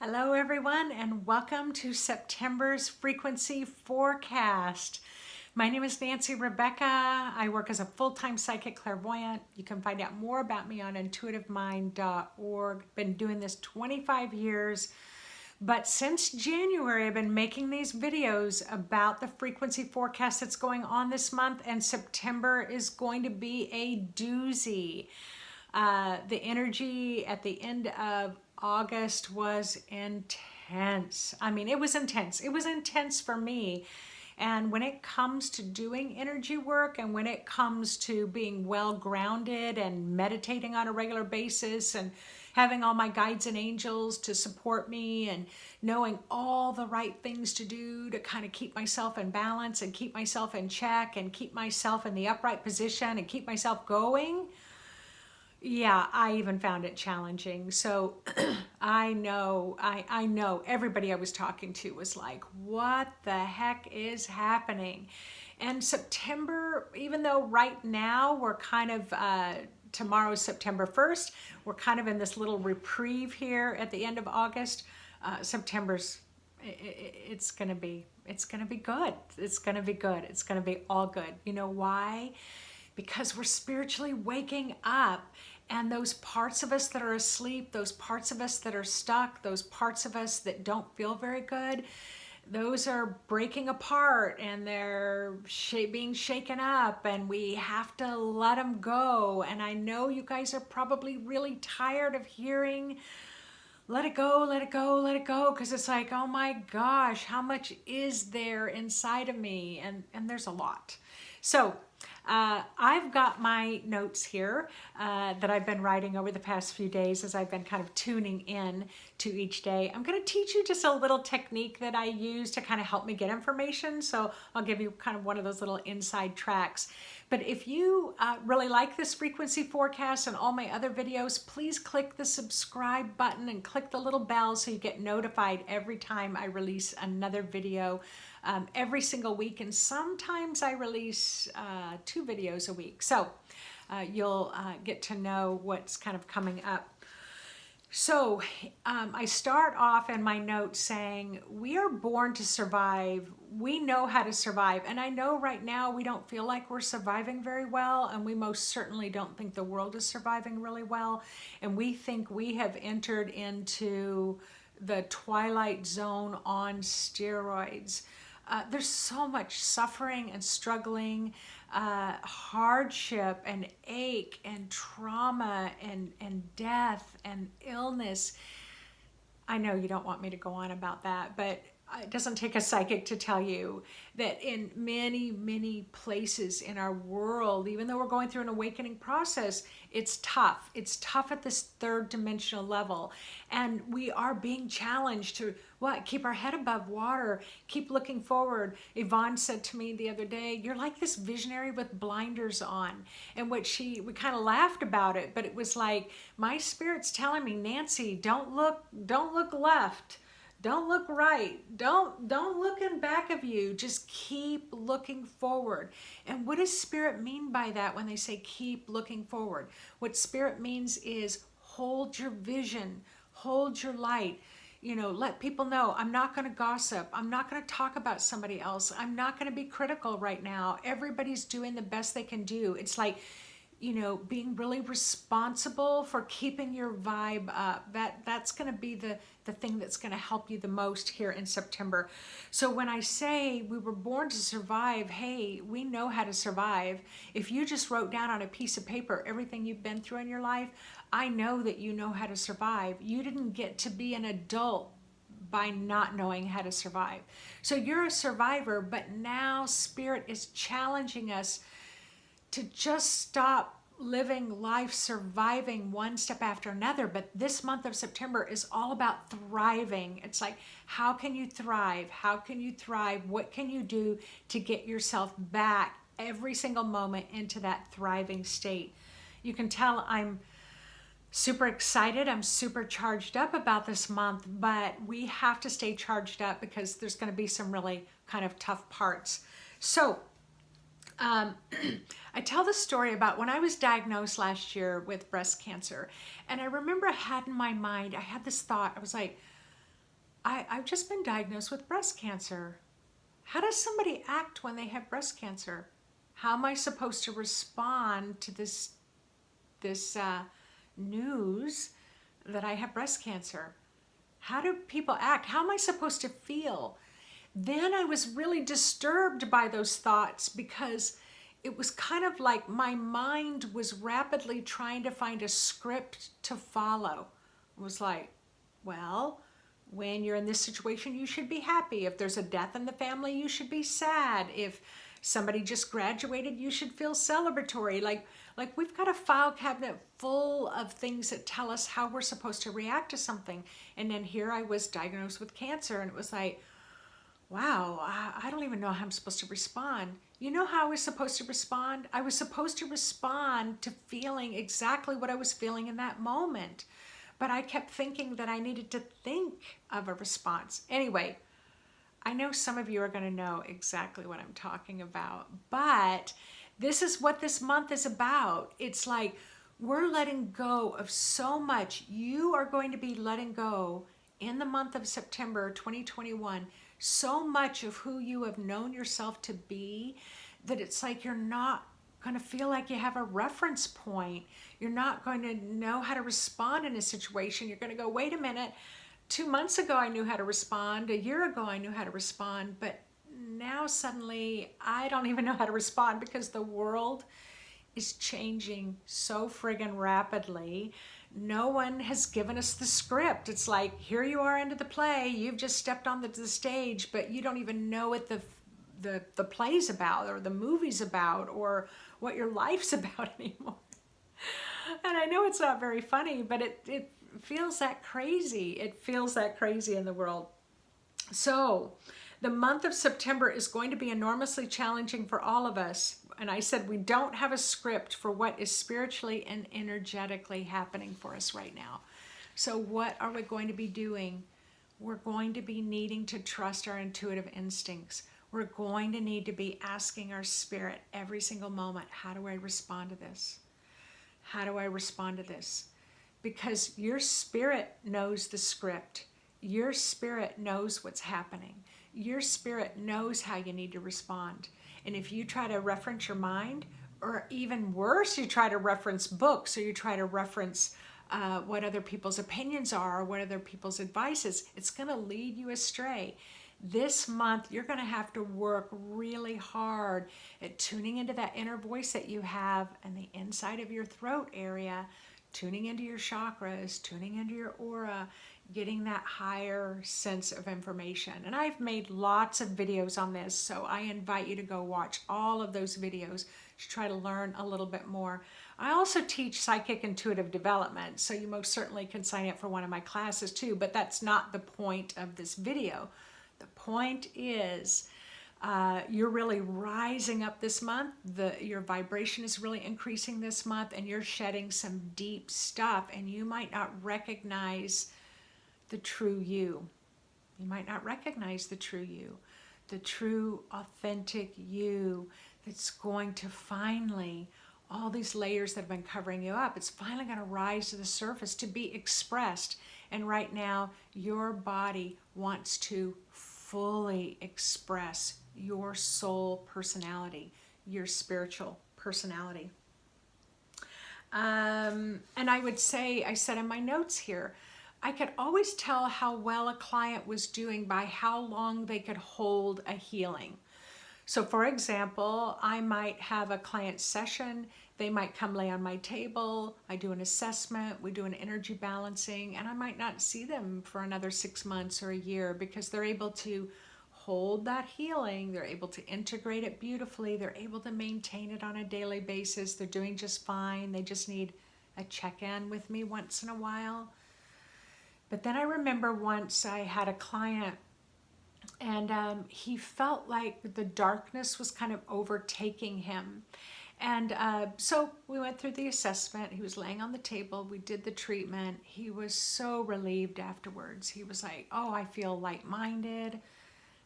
Hello everyone and welcome to September's frequency forecast. My name is Nancy Rebecca. I work as a full-time psychic clairvoyant. You can find out more about me on intuitivemind.org. Been doing this 25 years, but since January I've been making these videos about the frequency forecast that's going on this month, and September is going to be a doozy. The energy at the end of August was intense. I mean, it was intense. It was intense for me. And when it comes to doing energy work and when it comes to being well grounded and meditating on a regular basis and having all my guides and angels to support me and knowing all the right things to do to kind of keep myself in balance and keep myself in check and keep myself in the upright position and keep myself going, yeah, I even found it challenging. So I know everybody I was talking to was like, what the heck is happening? And September, even though right now we're kind of, tomorrow's September 1st, we're kind of in this little reprieve here at the end of August. September's, it's gonna be good. It's gonna be good. It's gonna be all good. You know why? Because we're spiritually waking up, and those parts of us that are asleep, those parts of us that are stuck, those parts of us that don't feel very good, those are breaking apart and they're being shaken up, and we have to let them go. And I know you guys are probably really tired of hearing let it go, let it go, let it go, because it's like, oh my gosh, how much is there inside of me? And there's a lot. So I've got my notes here that I've been writing over the past few days as I've been kind of tuning in to each day. I'm going to teach you just a little technique that I use to kind of help me get information. So I'll give you kind of one of those little inside tracks. But if you really like this frequency forecast and all my other videos, please click the subscribe button and click the little bell so you get notified every time I release another video every single week. And sometimes I release 2 videos a week. So you'll get to know what's kind of coming up. So I start off in my notes saying, we are born to survive. We know how to survive. And I know right now we don't feel like we're surviving very well, and we most certainly don't think the world is surviving really well. And we think we have entered into the twilight zone on steroids. There's so much suffering and struggling, hardship and ache and trauma and death and illness. I know you don't want me to go on about that, but it doesn't take a psychic to tell you that in many, many places in our world, even though we're going through an awakening process, it's tough. It's tough at this 3rd dimensional level. And we are being challenged to what? Keep our head above water, keep looking forward. Yvonne said to me the other day, you're like this visionary with blinders on. And we kind of laughed about it, but it was like, my spirit's telling me, Nancy, don't look left. Don't look right. Don't look in back of you. Just keep looking forward. And what does Spirit mean by that when they say keep looking forward? What Spirit means is hold your vision, hold your light. You know, let people know I'm not going to gossip. I'm not going to talk about somebody else. I'm not going to be critical right now. Everybody's doing the best they can do. It's like, you know, being really responsible for keeping your vibe up. That's going to be the thing that's going to help you the most here in September. So when I say we were born to survive, hey, we know how to survive. If you just wrote down on a piece of paper everything you've been through in your life, I know that you know how to survive. You didn't get to be an adult by not knowing how to survive. So you're a survivor, but now Spirit is challenging us to just stop living life surviving one step after another. But this month of September is all about thriving. It's like, how can you thrive? How can you thrive? What can you do to get yourself back every single moment into that thriving state? You can tell I'm super excited. I'm super charged up about this month, but we have to stay charged up because there's going to be some really kind of tough parts. So I tell the story about when I was diagnosed last year with breast cancer. And I remember I had in my mind, I had this thought, I was like, I've just been diagnosed with breast cancer. How does somebody act when they have breast cancer? How am I supposed to respond to this news that I have breast cancer? How do people act? How am I supposed to feel? Then I was really disturbed by those thoughts because it was kind of like my mind was rapidly trying to find a script to follow. It was like, well, when you're in this situation, you should be happy. If there's a death in the family, you should be sad. If somebody just graduated, you should feel celebratory. Like we've got a file cabinet full of things that tell us how we're supposed to react to something. And then here I was diagnosed with cancer, and it was like, wow, I don't even know how I'm supposed to respond. You know how I was supposed to respond? I was supposed to respond to feeling exactly what I was feeling in that moment. But I kept thinking that I needed to think of a response. Anyway, I know some of you are going to know exactly what I'm talking about, but this is what this month is about. It's like we're letting go of so much. You are going to be letting go in the month of September 2021, so much of who you have known yourself to be that it's like you're not going to feel like you have a reference point. You're not going to know how to respond in a situation. You're going to go, wait a minute, 2 months ago I knew how to respond. A year ago I knew how to respond, but now suddenly I don't even know how to respond because the world is changing so friggin' rapidly. No one has given us the script. It's like, here you are into the play. You've just stepped on the stage, but you don't even know what the play's about or the movie's about or what your life's about anymore. And I know it's not very funny, but it feels that crazy. It feels that crazy in the world. So the month of September is going to be enormously challenging for all of us. And I said we don't have a script for what is spiritually and energetically happening for us right now. So what are we going to be doing? We're going to be needing to trust our intuitive instincts. We're going to need to be asking our spirit every single moment, how do I respond to this? How do I respond to this? Because your spirit knows the script. Your spirit knows what's happening. Your spirit knows how you need to respond. And if you try to reference your mind, or even worse, you try to reference books, or you try to reference what other people's opinions are, or what other people's advice is, it's going to lead you astray. This month, you're going to have to work really hard at tuning into that inner voice that you have and the inside of your throat area, tuning into your chakras, tuning into your aura, getting that higher sense of information. And I've made lots of videos on this, so I invite you to go watch all of those videos to try to learn a little bit more. I also teach psychic intuitive development, so you most certainly can sign up for one of my classes too, but that's not the point of this video. The point is you're really rising up this month. Your vibration is really increasing this month, and you're shedding some deep stuff, and you might not recognize the true you. You might not recognize the true you, the true authentic you that's going to finally, all these layers that have been covering you up, it's finally going to rise to the surface to be expressed. And right now, your body wants to fully express your soul personality, your spiritual personality. And I would say, I said in my notes here, I could always tell how well a client was doing by how long they could hold a healing. So for example, I might have a client session, they might come lay on my table, I do an assessment, we do an energy balancing, and I might not see them for another 6 months or a year because they're able to hold that healing, they're able to integrate it beautifully, they're able to maintain it on a daily basis, they're doing just fine, they just need a check-in with me once in a while. But then I remember once I had a client and he felt like the darkness was kind of overtaking him. And so we went through the assessment. He was laying on the table. We did the treatment. He was so relieved afterwards. He was like, oh, I feel light-minded.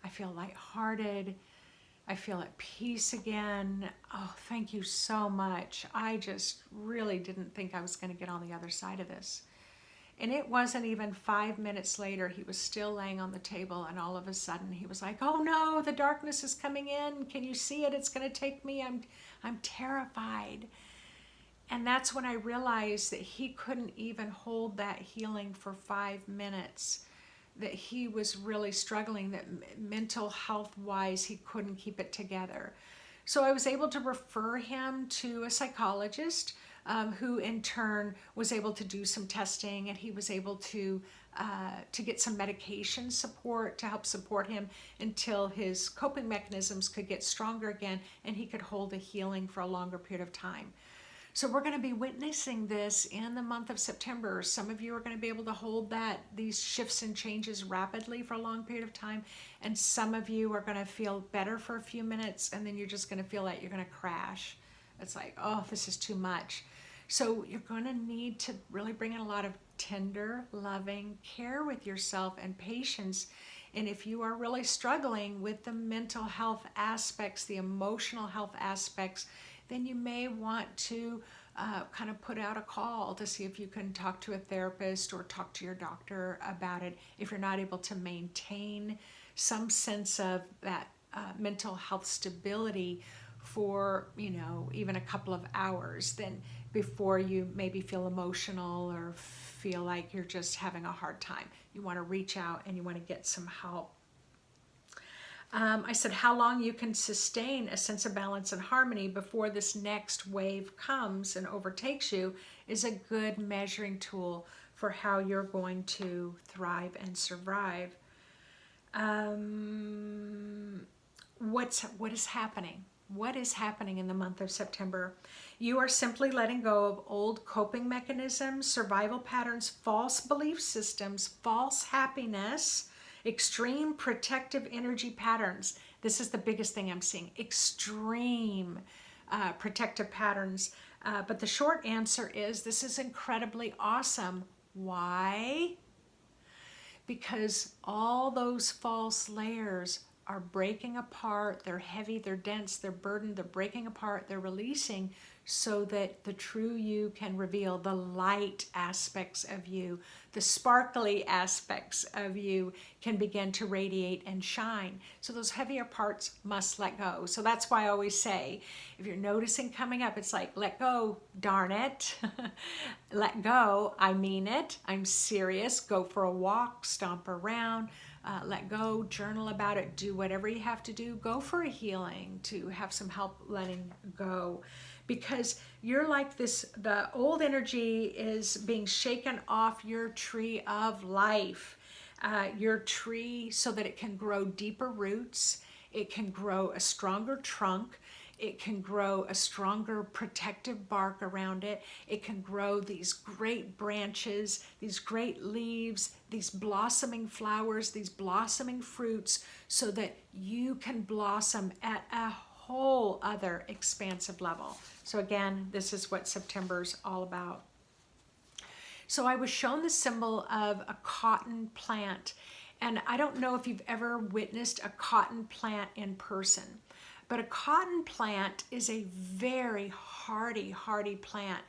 I feel lighthearted. I feel at peace again. Oh, thank you so much. I just really didn't think I was going to get on the other side of this. And it wasn't even 5 minutes later, he was still laying on the table, and all of a sudden he was like, "Oh no, the darkness is coming in. Can you see it? It's going to take me. I'm terrified." And that's when I realized that he couldn't even hold that healing for 5 minutes, that he was really struggling, that mental health wise, he couldn't keep it together. So I was able to refer him to a psychologist, who in turn was able to do some testing, and he was able to get some medication support to help support him until his coping mechanisms could get stronger again and he could hold the healing for a longer period of time. So we're going to be witnessing this in the month of September. Some of you are going to be able to hold these shifts and changes rapidly for a long period of time. And some of you are going to feel better for a few minutes, and then you're just going to feel like you're going to crash. It's like, oh, this is too much. So you're going to need to really bring in a lot of tender, loving care with yourself and patience. And if you are really struggling with the mental health aspects, the emotional health aspects, then you may want to kind of put out a call to see if you can talk to a therapist or talk to your doctor about it. If you're not able to maintain some sense of that mental health stability for, even a couple of hours, then before you maybe feel emotional or feel like you're just having a hard time, you want to reach out and you want to get some help. I said how long you can sustain a sense of balance and harmony before this next wave comes and overtakes you is a good measuring tool for how you're going to thrive and survive. What is happening? What is happening in the month of September? You are simply letting go of old coping mechanisms, survival patterns, false belief systems, false happiness, extreme protective energy patterns. This is the biggest thing I'm seeing. Extreme protective patterns. But the short answer is this is incredibly awesome. Why? Because all those false layers are breaking apart. They're heavy, they're dense, they're burdened, they're breaking apart, they're releasing so that the true you can reveal, the light aspects of you, the sparkly aspects of you can begin to radiate and shine. So those heavier parts must let go. So that's why I always say, if you're noticing coming up, it's like, let go, darn it. Let go, I mean it, I'm serious. Go for a walk, stomp around, let go, journal about it, do whatever you have to do. Go for a healing to have some help letting go. Because you're like this, the old energy is being shaken off your tree of life, your tree, so that it can grow deeper roots, it can grow a stronger trunk, it can grow a stronger protective bark around it, it can grow these great branches, these great leaves, these blossoming flowers, these blossoming fruits, so that you can blossom at a whole other expansive level. So again, this is what September's all about. So I was shown the symbol of a cotton plant, and I don't know if you've ever witnessed a cotton plant in person, but a cotton plant is a very hardy plant.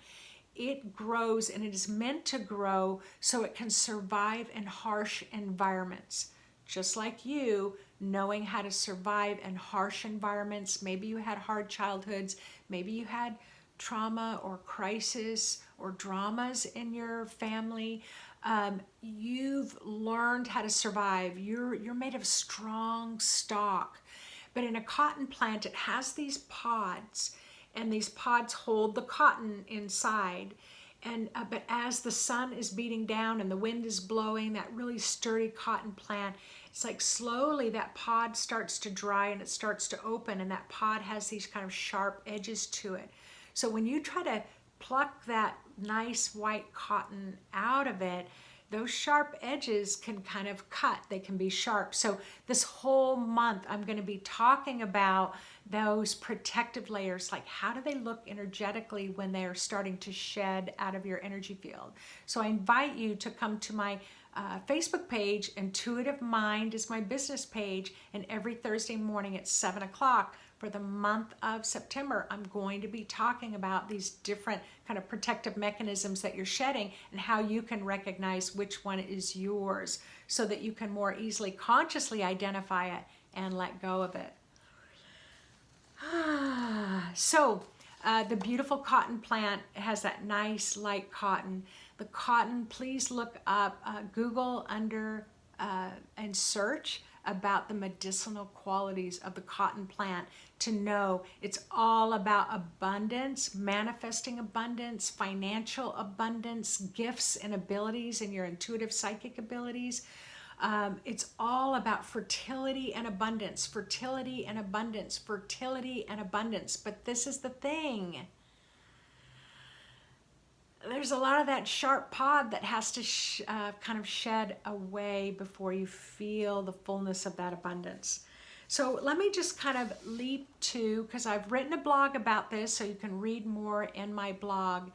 It grows, and it is meant to grow so it can survive in harsh environments. Just like you, knowing how to survive in harsh environments. Maybe you had hard childhoods, maybe you had trauma or crisis or dramas in your family. You've learned how to survive. You're made of strong stock. But in a cotton plant, it has these pods, and these pods hold the cotton inside. But as the sun is beating down and the wind is blowing, that really sturdy cotton plant, it's like slowly that pod starts to dry and it starts to open, and that pod has these kind of sharp edges to it. So when you try to pluck that nice white cotton out of it, those sharp edges can kind of cut, they can be sharp. So this whole month I'm going to be talking about those protective layers, like how do they look energetically when they're starting to shed out of your energy field. So I invite you to come to my Facebook page. Intuitive Mind is my business page, and every Thursday morning at 7 o'clock for the month of September, I'm going to be talking about these different kind of protective mechanisms that you're shedding and how you can recognize which one is yours so that you can more easily consciously identify it and let go of it. So the beautiful cotton plant has that nice light cotton. The cotton, please look up, Google under and search about the medicinal qualities of the cotton plant to know it's all about abundance, manifesting abundance, financial abundance, gifts and abilities and your intuitive psychic abilities. It's all about fertility and abundance, fertility and abundance, fertility and abundance. But this is the thing. There's a lot of that sharp pod that has to kind of shed away before you feel the fullness of that abundance. So let me just kind of leap to, because I've written a blog about this, so you can read more in my blog.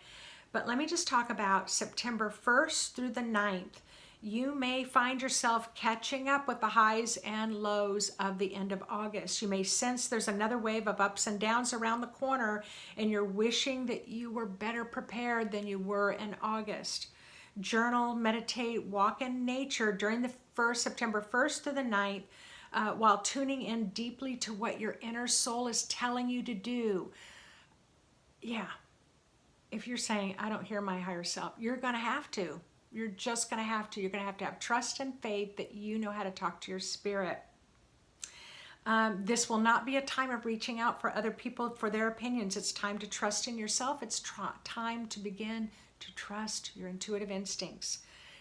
But let me just talk about September 1st through the 9th. You may find yourself catching up with the highs and lows of the end of August. You may sense there's another wave of ups and downs around the corner, and you're wishing that you were better prepared than you were in August. Journal, meditate, walk in nature during the September 1st to the 9th, while tuning in deeply to what your inner soul is telling you to do. Yeah, if you're saying, I don't hear my higher self, you're going to have to. You're just going to have to. You're going to have trust and faith that you know how to talk to your spirit. This will not be a time of reaching out for other people for their opinions. It's time to trust in yourself. It's time to begin to trust your intuitive instincts.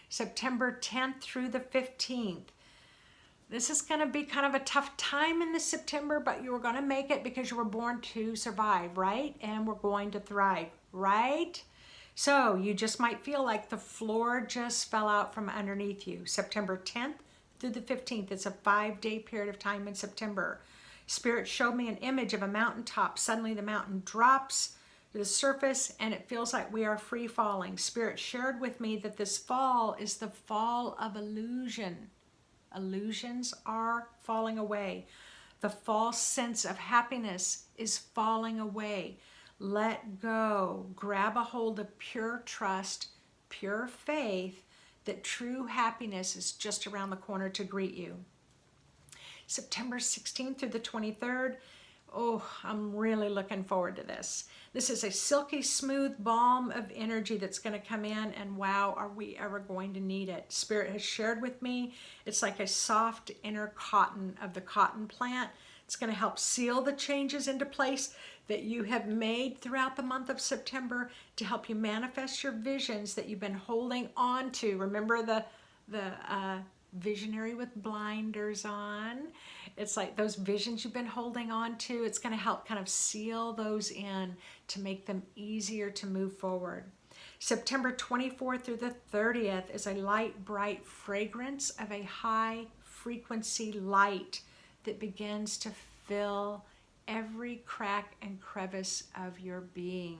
September 10th through the 15th. This is going to be kind of a tough time in this September, but you were going to make it because you were born to survive, right? And we're going to thrive, right? So you just might feel like the floor just fell out from underneath you. September 10th through the 15th. It's a 5-day period of time in September. Spirit showed me an image of a mountaintop. Suddenly the mountain drops to the surface and it feels like we are free falling. Spirit shared with me that this fall is the fall of illusion. Illusions are falling away. The false sense of happiness is falling away. Let go. Grab a hold of pure trust, pure faith that true happiness is just around the corner to greet you. September 16th through the 23rd. Oh, I'm really looking forward to this. This is a silky smooth balm of energy that's going to come in, and wow, are we ever going to need it. Spirit has shared with me, it's like a soft inner cotton of the cotton plant. It's going to help seal the changes into place that you have made throughout the month of September to help you manifest your visions that you've been holding on to. Remember the visionary with blinders on? It's like those visions you've been holding on to. It's going to help kind of seal those in to make them easier to move forward. September 24th through the 30th is a light, bright fragrance of a high frequency light that begins to fill every crack and crevice of your being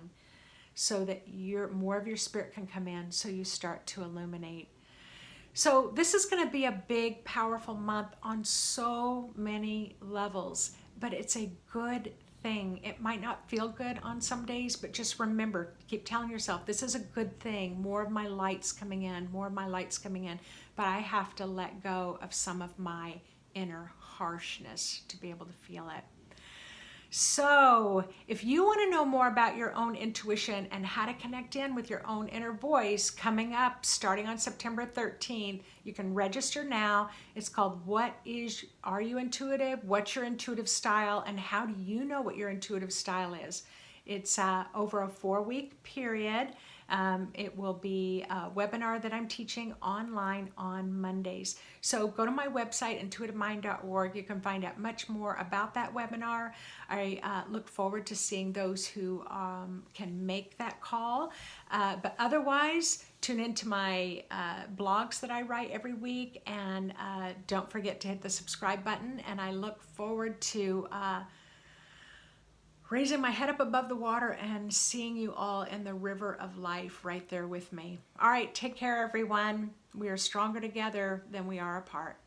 so that more of your spirit can come in, so you start to illuminate. So this is going to be a big, powerful month on so many levels, but it's a good thing. It might not feel good on some days, but just remember, keep telling yourself, this is a good thing. More of my light's coming in, more of my light's coming in, but I have to let go of some of my inner harshness to be able to feel it. So if you want to know more about your own intuition and how to connect in with your own inner voice, coming up starting on September 13th, you can register now. It's called Are You Intuitive? What's your intuitive style? And how do you know what your intuitive style is? It's over a 4-week period. It will be a webinar that I'm teaching online on Mondays. So go to my website, intuitivemind.org. You can find out much more about that webinar. I look forward to seeing those who can make that call. But otherwise, tune into my blogs that I write every week. And don't forget to hit the subscribe button. And I look forward to raising my head up above the water and seeing you all in the river of life right there with me. All right, take care, everyone. We are stronger together than we are apart.